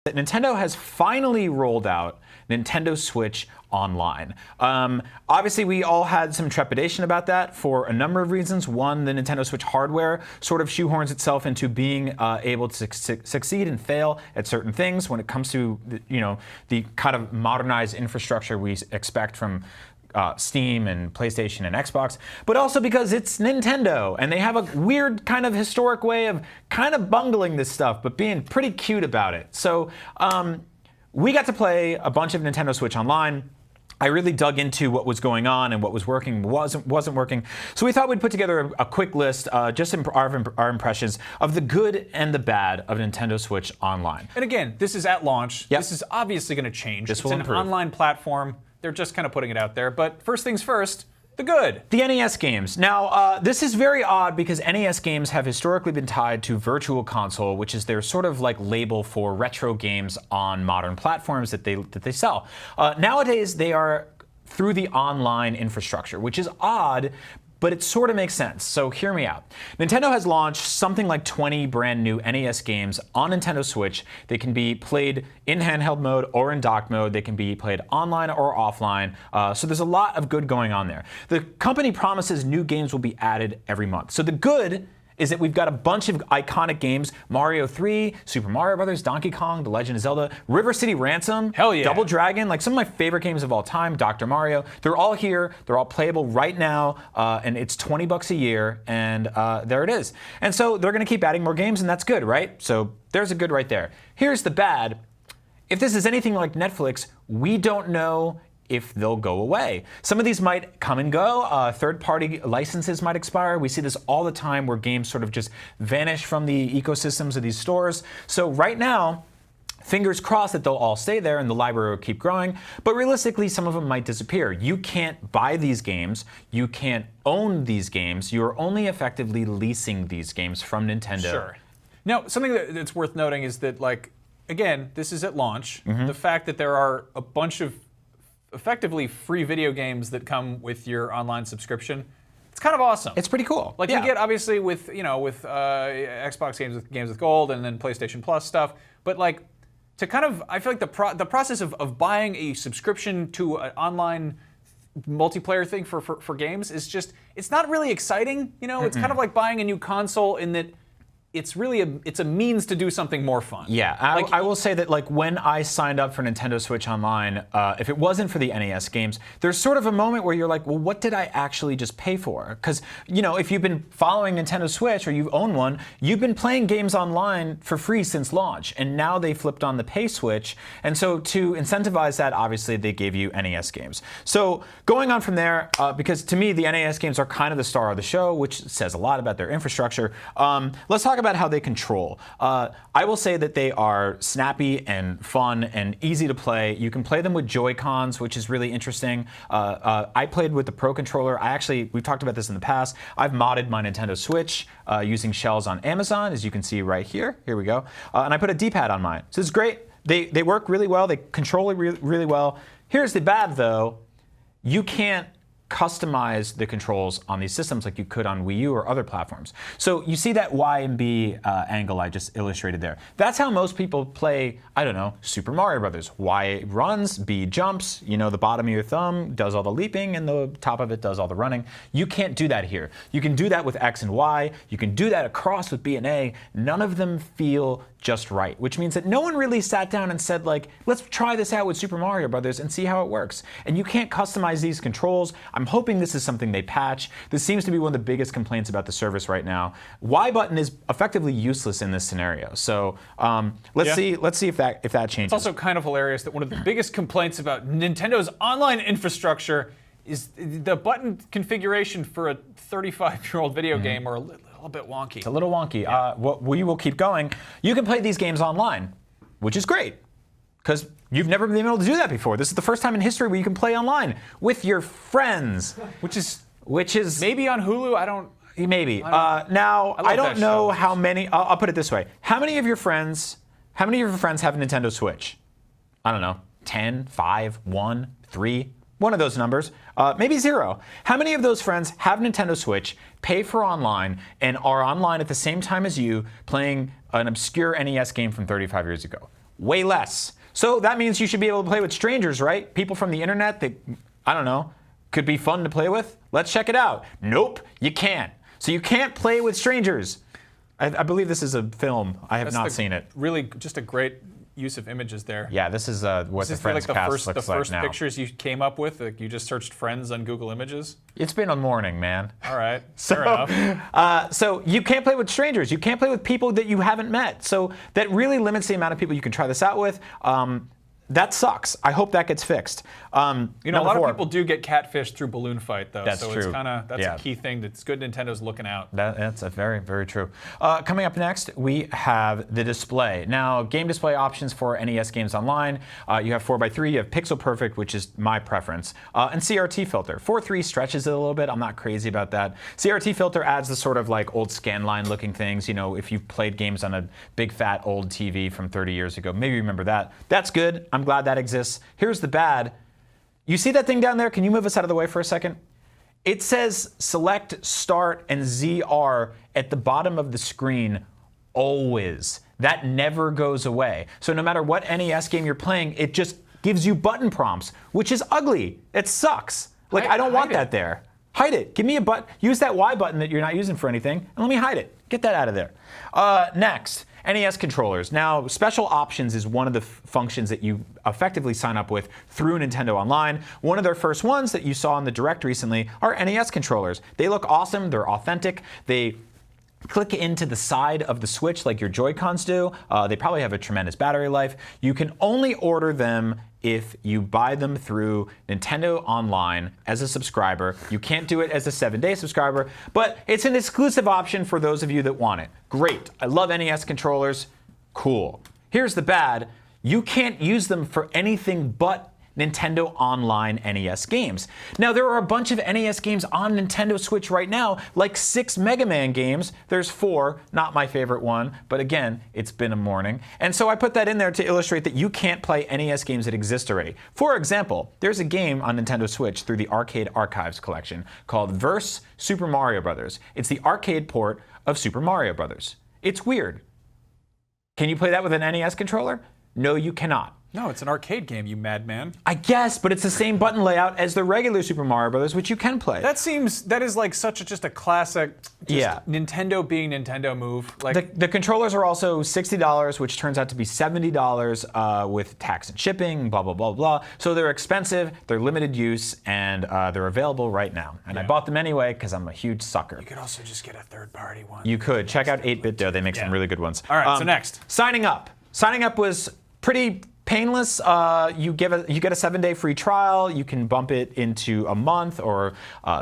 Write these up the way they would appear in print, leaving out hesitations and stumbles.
that Nintendo has finally rolled out Nintendo Switch Online. Obviously, we all had some trepidation about that for a number of reasons. One, the Nintendo Switch hardware sort of shoehorns itself into being able to succeed and fail at certain things when it comes to the kind of modernized infrastructure we expect from Steam and PlayStation and Xbox, but also because it's Nintendo and they have a weird kind of historic way of kind of bungling this stuff, but being pretty cute about it. So we got to play a bunch of Nintendo Switch Online. I really dug into what was going on and what was working, wasn't working. So we thought we'd put together a quick list, just our impressions of the good and the bad of Nintendo Switch Online. And again, this is at launch. Yep. This is obviously going to change. This will improve. It's an online platform. They're just kind of putting it out there. But first things first, the good. The NES games. Now, this is very odd because NES games have historically been tied to Virtual Console, which is their sort of like label for retro games on modern platforms that they sell. Nowadays, they are through the online infrastructure, which is odd, but it sort of makes sense. So hear me out. Nintendo has launched something like 20 brand new NES games on Nintendo Switch. They can be played in handheld mode or in dock mode. They can be played online or offline. So there's a lot of good going on there. The company promises new games will be added every month. So the good is that we've got a bunch of iconic games: Mario 3, Super Mario Brothers, Donkey Kong, The Legend of Zelda, River City Ransom, hell yeah, Double Dragon, like some of my favorite games of all time, Dr. Mario. They're all here. They're all playable right now, and it's $20 a year, and there it is. And so they're going to keep adding more games, and that's good, right? So there's a good right there. Here's the bad. If this is anything like Netflix, we don't know if they'll go away. Some of these might come and go. Third-party licenses might expire. We see this all the time where games sort of just vanish from the ecosystems of these stores. So right now, fingers crossed that they'll all stay there and the library will keep growing. But realistically, some of them might disappear. You can't buy these games. You can't own these games. You're only effectively leasing these games from Nintendo. Sure. Now, something that's worth noting is that, like, again, this is at launch. Mm-hmm. The fact that there are a bunch of effectively free video games that come with your online subscription, it's kind of awesome. It's pretty cool. Like, you get obviously with Xbox games with gold and then PlayStation Plus stuff, but like to kind of, I feel like the process of buying a subscription to an online multiplayer thing for games is just, it's not really exciting. It's kind of like buying a new console in that it's really a means to do something more fun. Yeah, I will say that like when I signed up for Nintendo Switch Online, if it wasn't for the NES games, there's sort of a moment where you're like, well, what did I actually just pay for? Because if you've been following Nintendo Switch or you own one, you've been playing games online for free since launch, and now they flipped on the pay switch. And so to incentivize that, obviously they gave you NES games. So going on from there, because to me the NES games are kind of the star of the show, which says a lot about their infrastructure. Let's talk about how they control. I will say that they are snappy and fun and easy to play. You can play them with Joy-Cons, which is really interesting. I played with the Pro Controller. We've talked about this in the past. I've modded my Nintendo Switch using shells on Amazon, as you can see right here. Here we go. And I put a D-pad on mine. So it's great. They work really well. They control it really well. Here's the bad, though. You can't customize the controls on these systems like you could on Wii U or other platforms. So you see that Y and B angle I just illustrated there. That's how most people play, I don't know, Super Mario Brothers. Y runs, B jumps, the bottom of your thumb does all the leaping and the top of it does all the running. You can't do that here. You can do that with X and Y. You can do that across with B and A. None of them feel just right, which means that no one really sat down and said, like, let's try this out with Super Mario Brothers and see how it works. And you can't customize these controls. I'm hoping this is something they patch. This seems to be one of the biggest complaints about the service right now. Y button is effectively useless in this scenario. So let's see if that changes. It's also kind of hilarious that one of the biggest complaints about Nintendo's online infrastructure is the button configuration for a 35-year-old video game are a little bit wonky. It's a little wonky. Yeah. We will keep going. You can play these games online, which is great, because you've never been able to do that before. This is the first time in history where you can play online with your friends, which is maybe on Hulu. Maybe. Now I don't know how many. I'll put it this way: how many of your friends have a Nintendo Switch? I don't know. 10, 5, 1, 3. One of those numbers, maybe 0. How many of those friends have Nintendo Switch, pay for online, and are online at the same time as you playing an obscure NES game from 35 years ago? way less. So that means you should be able to play with strangers, right? People from the internet that, I don't know, could be fun to play with. Let's check it out. Nope, you can't. So you can't play with strangers. I believe this is a film. I have not seen it. Really, just a great use of images there. Yeah, this is what the Friends cast looks like now. The first pictures you came up with? Like you just searched Friends on Google Images? It's been a morning, man. All right, fair enough. So you can't play with strangers. You can't play with people that you haven't met. So that really limits the amount of people you can try this out with. That sucks. I hope that gets fixed. A lot of people do get catfished through Balloon Fight, though. That's so true. That's a key thing. That's good. Nintendo's looking out. That's a very, very true. Coming up next, we have the display. Now, game display options for NES games online. You have 4:3. You have Pixel Perfect, which is my preference, and CRT filter. 4:3 stretches it a little bit. I'm not crazy about that. CRT filter adds the sort of like old scanline looking things. If you've played games on a big fat old TV from 30 years ago, maybe you remember that. That's good. I'm glad that exists. Here's the bad. You see that thing down there? Can you move us out of the way for a second? It says select, start, and ZR at the bottom of the screen always. That never goes away. So no matter what NES game you're playing, it just gives you button prompts, which is ugly. It sucks. Like, I don't want that there. Hide it. Give me a button. Use that Y button that you're not using for anything, and let me hide it. Get that out of there. Next, NES controllers. Now, special options is one of the functions that you effectively sign up with through Nintendo Online. One of their first ones that you saw in the Direct recently are NES controllers. They look awesome. They're authentic. They click into the side of the Switch like your Joy-Cons do. They probably have a tremendous battery life. You can only order them if you buy them through Nintendo Online as a subscriber. You can't do it as a 7-day subscriber, but it's an exclusive option for those of you that want it. Great. I love NES controllers. Cool. Here's the bad. You can't use them for anything but Nintendo Online NES games. Now, there are a bunch of NES games on Nintendo Switch right now, like 6 Mega Man games. There's 4, not my favorite one, but again, it's been a morning. And so I put that in there to illustrate that you can't play NES games that exist already. For example, there's a game on Nintendo Switch through the Arcade Archives collection called Verse Super Mario Bros. It's the arcade port of Super Mario Bros. It's weird. Can you play that with an NES controller? No, you cannot. No, it's an arcade game, you madman. I guess, but it's the same button layout as the regular Super Mario Bros., which you can play. That is like just a classic Nintendo being Nintendo move. Like the controllers are also $60, which turns out to be $70 with tax and shipping, blah, blah, blah, blah. So they're expensive, they're limited use, and they're available right now. And I bought them anyway because I'm a huge sucker. You could also just get a third-party one. You could. Check out 8BitDo. They make some really good ones. All right, so next. Signing up. Signing up was pretty painless. You get a 7-day free trial. You can bump it into a month or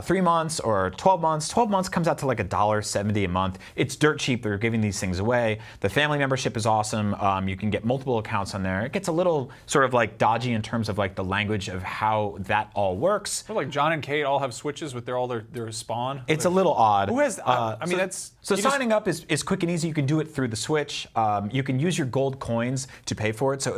3 months or 12 months. 12 months comes out to like $1.70 a month. It's dirt cheap. They're giving these things away. The family membership is awesome. You can get multiple accounts on there. It gets a little sort of like dodgy in terms of like the language of how that all works. So like John and Kate all have Switches with their Spawn. It's a little odd. Who has? So signing up is quick and easy. You can do it through the Switch. You can use your gold coins to pay for it. So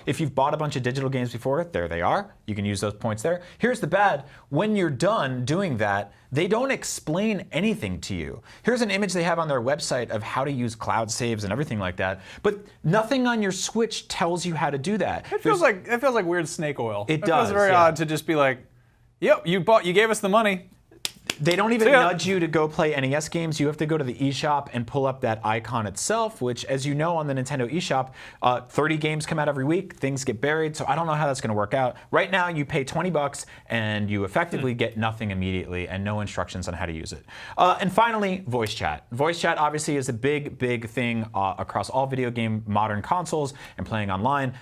if you've bought a bunch of digital games before, there they are. You can use those points there. Here's the bad. When you're done doing that, they don't explain anything to you. Here's an image they have on their website of how to use cloud saves and everything like that. But nothing on your Switch tells you how to do that. It feels like weird snake oil. It does. Feels very odd to just be like, yep, you gave us the money. They don't even nudge you to go play NES games. You have to go to the eShop and pull up that icon itself, which, as you know, on the Nintendo eShop, 30 games come out every week. Things get buried, so I don't know how that's going to work out. Right now, you pay $20 and you effectively get nothing immediately and no instructions on how to use it. And finally, voice chat. Voice chat obviously is a big, big thing across all video game modern consoles and playing online.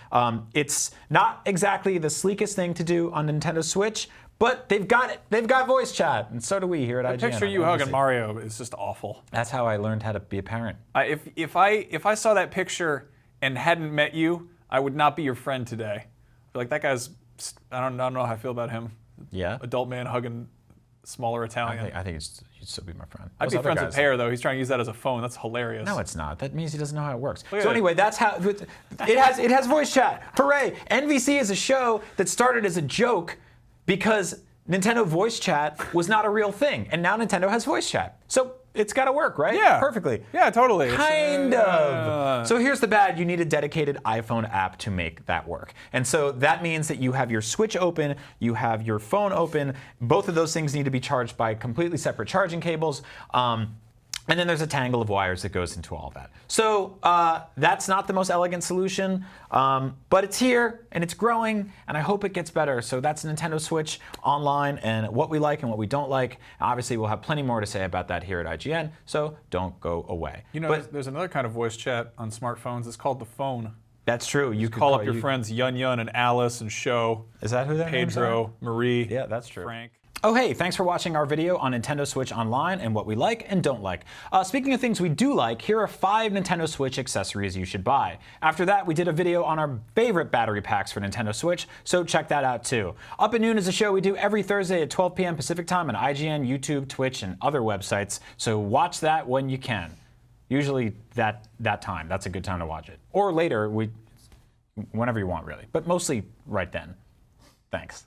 It's not exactly the sleekest thing to do on Nintendo Switch, but they've got it. They've got voice chat, and so do we here at IGN. The picture you hugging Mario is just awful. That's how I learned how to be a parent. If I saw that picture and hadn't met you, I would not be your friend today. Like that guy's, I don't know how I feel about him. Yeah. Adult man hugging smaller Italian. I think he'd still be my friend. I'd be friends with Pear though. He's trying to use that as a phone. That's hilarious. No, it's not. That means he doesn't know how it works. So anyway, that's how it has voice chat. Hooray! NVC is a show that started as a joke because Nintendo voice chat was not a real thing, and now Nintendo has voice chat. So it's got to work, right? Yeah. Perfectly. Yeah, totally. It's, Kind of. So here's the bad. You need a dedicated iPhone app to make that work. And so that means that you have your Switch open, you have your phone open. Both of those things need to be charged by completely separate charging cables. And then there's a tangle of wires that goes into all of that. So that's not the most elegant solution, but it's here and it's growing, and I hope it gets better. So that's Nintendo Switch Online and what we like and what we don't like. Obviously, we'll have plenty more to say about that here at IGN, so don't go away. You know, there's another kind of voice chat on smartphones. It's called the phone. That's true. You could Call up your friends Yun Yun and Alice and Show. Is that who their names are? Pedro, Marie. Yeah, that's true. Frank. Oh, hey, thanks for watching our video on Nintendo Switch Online and what we like and don't like. Speaking of things we do like, here are 5 Nintendo Switch accessories you should buy. After that, we did a video on our favorite battery packs for Nintendo Switch, so check that out too. Up at Noon is a show we do every Thursday at 12 p.m. Pacific Time on IGN, YouTube, Twitch, and other websites, so watch that when you can. Usually that time. That's a good time to watch it. Or later, whenever you want, really. But mostly right then. Thanks.